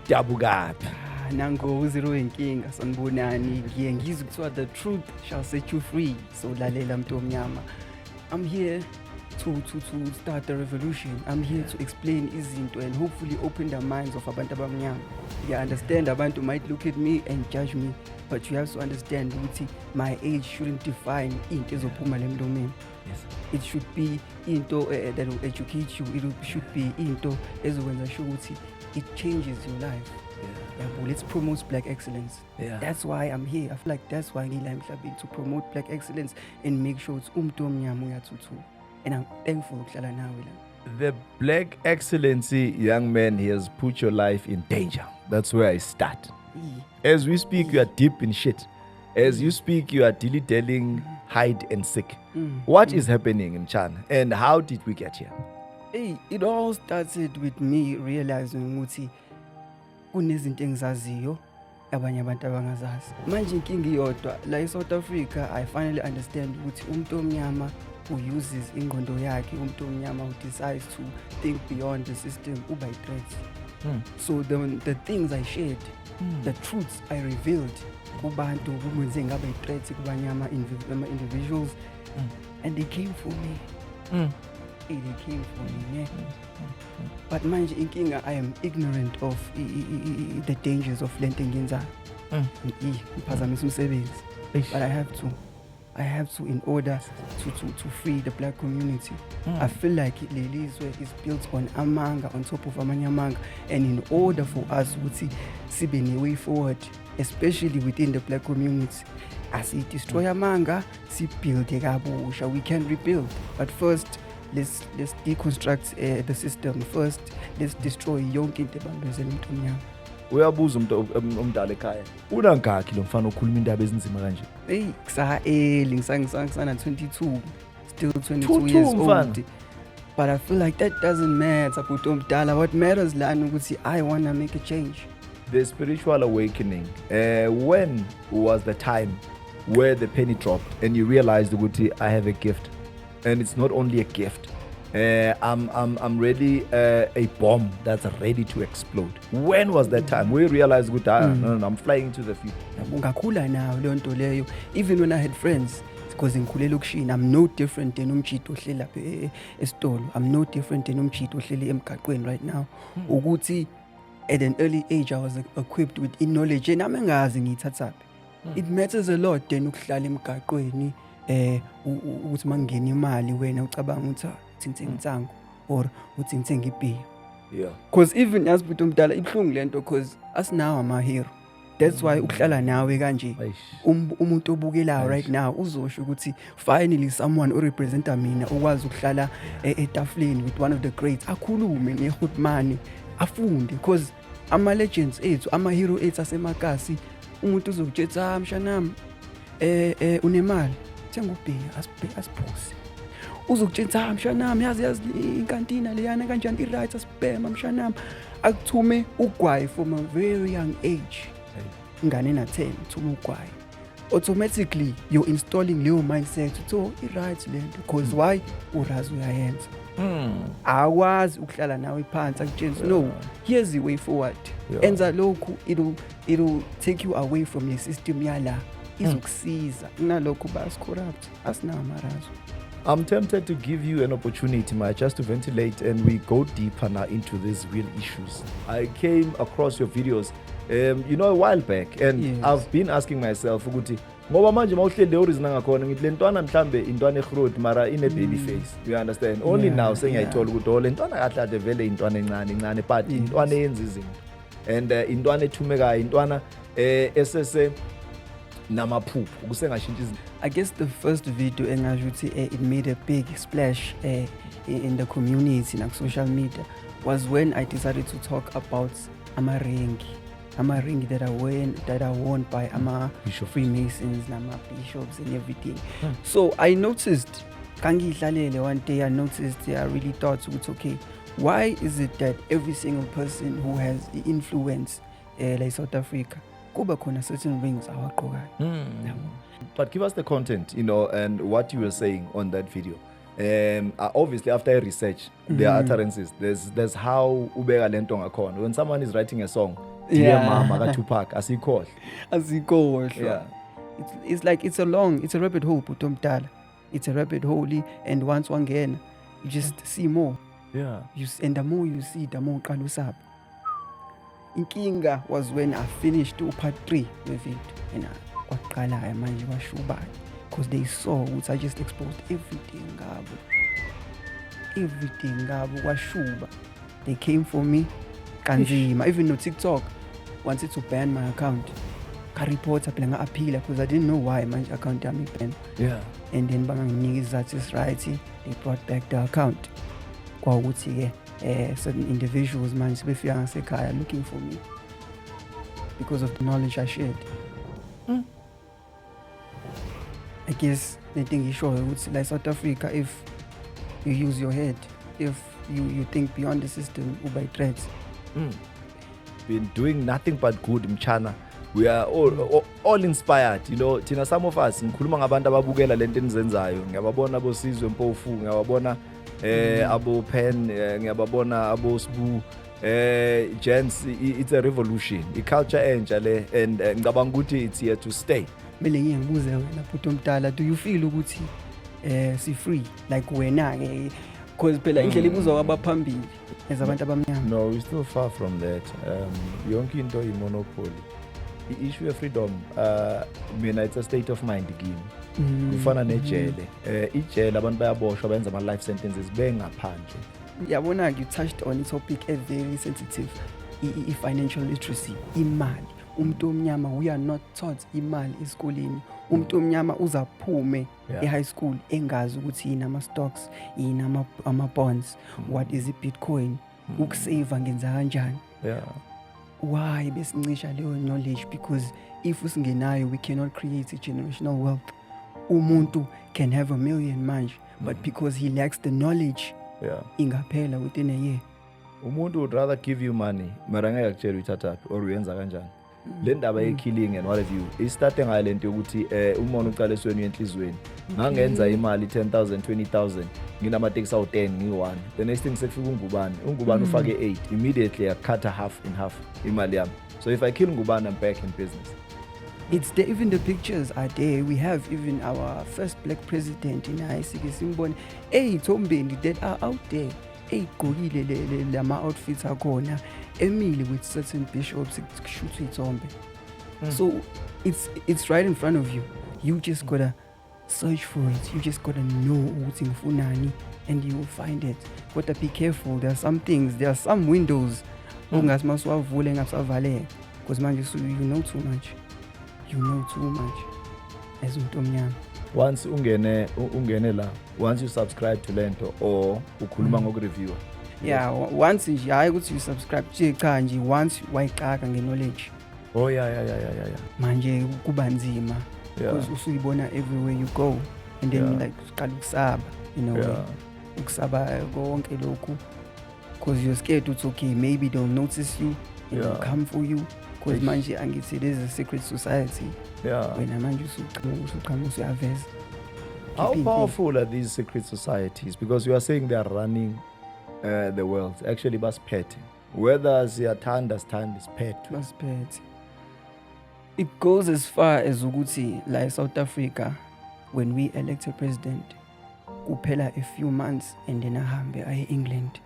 Dabugaphi. Nango uziro inkinga sanibonani ngiye ngizwe kuthiwa the truth shall set you free. So lalela mntu omnyama. I'm here to start a revolution. I'm here to explain izinto and hopefully open the minds of abantu abamnyama. You understand, abantu might look at me and judge me, but you have to understand ukuthi my age shouldn't define into ezophuma lemlomeni. Yes. It should be into that will educate you. It should be into ezokwenza sure ukuthi it changes your life. Yeah, but let's promote black excellence. Yeah. That's why I'm here. I feel like that's why ngila emhlabeni, to promote black excellence and make sure it's umuntu omnyama uyathuthuka. And I'm thankful ukuhlala nawe la. The black excellency young man, he has put your life in danger. That's where I start. As we speak, you are deep in shit. As you speak, you are dilly-dallying, hide and seek. What is happening in China and how did we get here? Hey, it all started with me realizing ukuthi kunezinto engizaziyo abanye abantu abangazazi. Manje inkinga iyodwa la eSouth Africa, I finally understand ukuthi umuntu omnyama who uses ingqondo yakhe, umuntu omnyama who decides to think beyond the system uba threats. So the things I shared, the truths I revealed kubantu kungenze ngabe threats kubanyama individuals, and they came for me. They came for me. But manje inkinga, I am ignorant of the dangers of lento engenzayo. Ngiphazamisa umsebenzi. But I have to in order to free the black community. I feel like Lelizwe is built on amanga, on top of amanyamanga, and in order for us to see a way forward, especially within the black community, as it destroy amanga, see build egabusha, we can rebuild. But first, let's deconstruct the system. First, let's destroy yonke into ebambezela umuntu omnyama. Uyabuza umuntu omdala ekhaya. Unangakhi lo mfana okhuluma indaba ezinzima kanje? Hey, ngisana 22, still 22 years old. But I feel like that doesn't matter, bhuti omdala. What matters lana ukuthi I want to make a change. The spiritual awakening. When was the time where the penny dropped and you realized ukuthi I have a gift? And it's not only a gift. I'm really a bomb that's ready to explode. When was that time where you realized no, I'm flying into the future? Ngakhula nayo leyo nto leyo. Even when I had friends, because ngikhulela ukushina, I'm no different than umchito ohleli lapha esitolo. I'm no different than umchito ohleli emgaqweni right now. Ukuthi at an early age I was equipped with knowledge and amengazi ngiyithathaphi. It matters a lot then ukuhlala emgaqweni ukuthi mangena imali wena ucabanga ukuthi uthinthe intsango or uthinthe ngibhiya. Yeah. Because even as bhuti omdala ibhlungu lento, because asinawo ama hero. That's why ukuhlala nawe kanje umuntu obukelayo right now uzosho ukuthi finally someone who representa mina ukwazi ukuhlala etafuleni with one of the greats, akhulume neHoodman, afunde, because ama legends ethu, ama hero ethu asemakasi, umuntu uzokutshela mshanami unemali thenga ubhiya asiphuze. Uzokutshela mshanami yazi inkantina leyana kanjani i-right asibhema mshanami, akuthume ugwayi from a very young age. Ngane na 10 thume ugwayi, automatically you're installing leyo mindset to i-right lento, because why urazi uyayenza. Awazi ukuhlala nawe phansi akutshela no, here's the way forward. Enza lokhu, it'll take you away from your system yala, izokusiza. Nalokhu bas corrupt asinawo amarazo. I'm tempted to give you an opportunity, just to ventilate and we go deeper now into these real issues. I came across your videos, a while back, and yes. I've been asking myself, ngoba manje mawuhleli leyo nangakhona ngithi le ntwana mhlambe intwana egrowth mara ine baby face, you understand? Only now sengiyayithola ukuthi le ntwana kahle vele intwana encane but intwana eyenza izinto, and intwana ethumekayo, intwana esese namaphupho kusengashintsha izinto. I guess the first video it made a big splash in the community and social media was when I decided to talk about amaringi that are worn by Freemasons, bishops and everything. So I noticed, one day I noticed, I really thought, okay, why is it that every single person who has the influence like South Africa, kuba khona certain rings awaqokayo? But give us the content, and what you were saying on that video. Obviously, after I research, there are utterances. There's how ubeka lento ngakhona. When someone is writing a song, Dear Yeah. Mama kaTupac asikhohle. Azikhohlwa. Yeah. It's like it's a rabbit hole butomdala. It's a rabbit hole, and once wangena you just see more. Yeah. And the more you see, the more uqala usaba. Inkinga was when I finished part 3 with it, and kwaqala manje kwashubana, because they saw ukuthi I just exposed everything ngabo kwashuba. They came for me kanzima. Even no TikTok wanted to ban my account. Ka reporter phela nga appeal because I didn't know why manje account yami banned. Yeah. And then banganginika izathu right, they brought back the account. Kwawuthi ke certain individuals manje sebefika ngasekhaya looking for me because of the knowledge I shared. I guess they think you sure ukuthi like South Africa, if you use your head, if you think beyond the system, by threats. Been doing nothing but good mchana. We are all inspired, you know. Thina some of us ngikhuluma ngabantu ababukela lento enizenzayo, ngiyababona abosizwe Mpofu, ngiyababona abo Pen, ngiyababona abo Sbu, gents, it's a revolution, i culture entsha le, and ngicabanga ukuthi it's here to stay. Mele ngibuze wena bhuti omdala, do you feel ukuthi si free like wena ke, because phela indlela ibuzwa kwabaphambili ezabantu abamnyama? No, we're still far from that. Yonke into monopoly. The issue of freedom, mina it's a state of mind game. Kufana nejele. Ijele abantu bayaboshwa benza ama life sentences bengaphandle. Yabona, you touched on a topic very sensitive, financial literacy, imali. Umuntu omnyama, we are not taught imali esikoleni. Umuntu omnyama uzaphume high school engazi ukuthi yini ama stocks, yini ama bonds, what is Bitcoin, ukusave ngenza kanjani. Yeah. Why besincisha leyo knowledge? Because if usingenayo, we cannot create a generational wealth. Umuntu can have 1 million manje, but because he lacks the knowledge, ingaphela within a year. Umuntu would rather give you money, mara ngeke akutshela uyithathaphi or uyenza kanjani. Le ndaba ye-killing and what have you, istarte ngayo lento yokuthi umuntu uqala esweni enhlizweni. Ngangenza imali 10,000, 20,000, nginamateksi awu-10 ngi-1. The next thing sekufika uNgubane ufake 8, immediately akhatha half in half imali yami. So if I kill Ngubane, I'm back in business. It's there, even the pictures are there. We have even our first black president in Isike Simbone. Tombeni that are out there. Gogile lama outfits akhona. Emile with certain bishops shoot ithombe. So it's right in front of you. You just gotta search for it. You just gotta know ukuthi ngifunani, and you will find it. Gotta be careful. There are some things, there are some windows ungathi masuwavule ngasavaleka, because manje you know too much. You know too much as umuntu omnyama. Once ungene la, once you subscribe to lento or ukhuluma ngokureviewer. Yeah, once nje hayi ukuthi you subscribe nje cha nje, once wayiqaka knowledge. Oh yeah. Manje kuba nzima because usuyibona everywhere you go, and then like uqala ukusaba, you know, ukusaba konke lokhu, because you're scared it's okay, maybe they'll notice you and they'll come for you. Because manje angithi it is a secret society. Wena manje usuqhamuka usuyaveza. How powerful are these secret societies? Because you are saying they are running the world. Actually basiphethe. Whether siyathanda stand siphethe. Basiphethe. It goes as far as ukuthi like South Africa, when we elect a president, kuphela a few months and then ahambe aye England.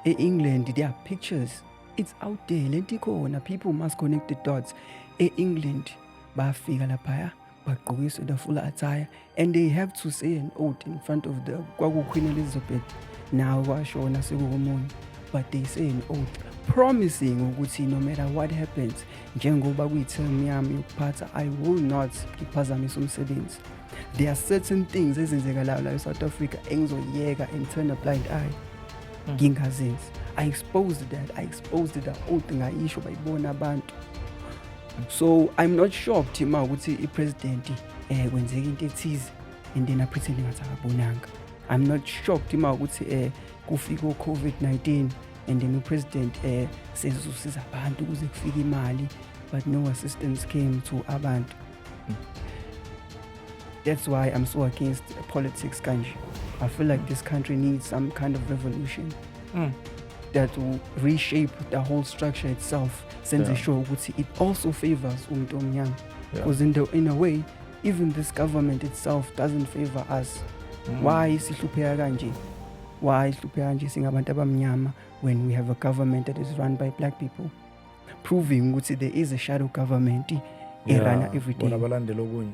England, there are pictures. It's out there. Lentikona, people must connect the dots. England, bafika lapha, bagqokiswe the full attire, and they have to say an oath in front of the Queen Elizabeth. Now washona sekumunye, but they say an oath promising ukuthi no matter what happens, njengoba kuyiterm yami yokuphatha, I will not iphazamisa umsebenzi. There are certain things ezenzekalayo la South Africa engizoyeka and turn a blind eye. Ngingazenzi. I exposed that whole thing ayisho bayibona abantu. So I'm not shocked ima ukuthi ipresident kwenzeka into ethize and then pretend ngathi akabonanga. I'm not shocked ima ukuthi kufika COVID-19 and then upresident sezusiza abantu ukuze kufike imali, but no assistance came to abantu. That's why I'm so against politics kanje. I feel like this country needs some kind of revolution. that will reshape the whole structure itself, senze sure ukuthi it also favors umuntu omnyama. Because in a way, even this government itself doesn't favor us. Why sihlupheka kanje? Why sihlupheka kanje singabantu abamnyama when we have a government that is run by black people? Proving ukuthi there is a shadow government erana every day. Bona balandela okunye.